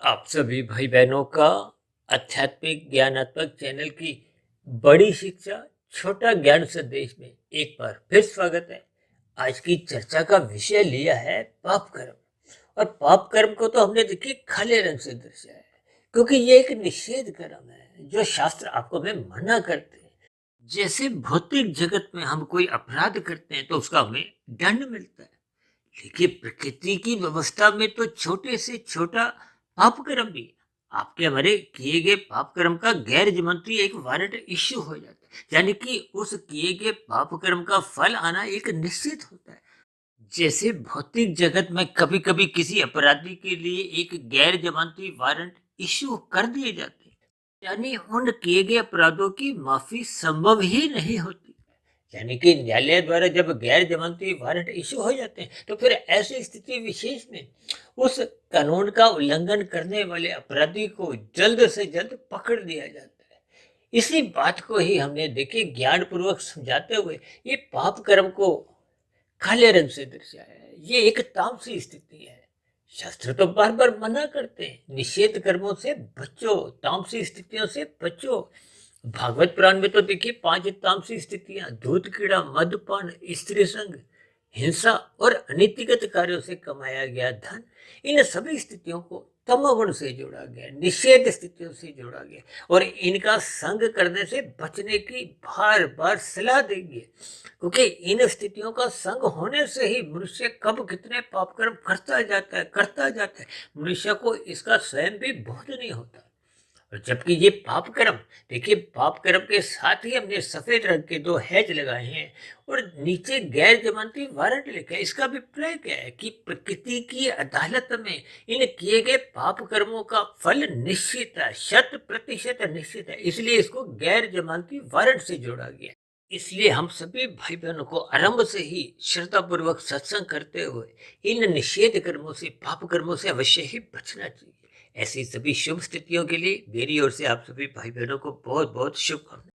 आप सभी भाई बहनों का आध्यात्मिक ज्ञानात्मक चैनल की बड़ी शिक्षा छोटा ज्ञान संदेश में एक बार फिर स्वागत है। आज की चर्चा का विषय लिया है पाप कर्म। और पाप कर्म को तो हमने देखिए काले रंग से दर्शाया है, क्योंकि ये एक निषेध कर्म है जो शास्त्र आपको में मना करते हैं। जैसे भौतिक जगत में हम कोई अपराध करते हैं तो उसका हमें दंड मिलता है, देखिए प्रकृति की व्यवस्था में तो छोटे से छोटा पाप कर्म भी आपके हमारे किए गए पाप कर्म का गैर जमानती एक वारंट इश्यू हो जाता है, यानी कि उस किए गए पाप कर्म का फल आना एक निश्चित होता है। जैसे भौतिक जगत में कभी कभी किसी अपराधी के लिए एक गैर जमानती वारंट इश्यू कर दिए जाते हैं, यानी उन किए गए अपराधों की माफी संभव ही नहीं होती। यानी कि न्यायालय द्वारा जब गैर जमानती वारंट इशू हो जाते हैं तो फिर ऐसी स्थिति विशेष में उस कानून का उल्लंघन करने वाले अपराधी को जल्द से जल्द पकड़ लिया जाता है। इसी बात को ही हमने देखिए ज्ञान पूर्वक समझाते हुए ये पाप कर्म को काले रंग से दर्शाया है। ये एक तामसी स्थिति है। शास्त्र तो बार बार मना करते हैं, निषेध कर्मों से बचो, तामसी स्थितियों से बचो। भागवत पुराण में तो देखिए 5 तामसी स्थितियां: दूध कीड़ा, मदपान, स्त्री संग, हिंसा और अनीतिगत कार्यों से कमाया गया धन। इन सभी स्थितियों को तमोगुण से जोड़ा गया, निषेध स्थितियों से जोड़ा गया और इनका संग करने से बचने की बार बार सलाह देंगे, क्योंकि इन स्थितियों का संग होने से ही मनुष्य कब कितने पाप कर्म करता जाता है मनुष्य को इसका स्वयं भी बोध नहीं होता। और जबकि ये पाप कर्म, देखिए पाप कर्म के साथ ही हमने सफेद रंग के 2 हैच लगाए हैं और नीचे गैर जमानती वारंट लिखा है। इसका अभिप्राय क्या है कि प्रकृति की अदालत में इन किए गए पाप कर्मों का फल निश्चित है, 100% निश्चित है, इसलिए इसको गैर जमानती वारंट से जोड़ा गया। इसलिए हम सभी भाई बहनों को आरंभ से ही श्रद्धा पूर्वक सत्संग करते हुए इन निषेध कर्मों से, पाप कर्मों से अवश्य ही बचना चाहिए। ऐसी सभी शुभ स्थितियों के लिए मेरी ओर से आप सभी भाई बहनों को बहुत बहुत शुभकामनाएं।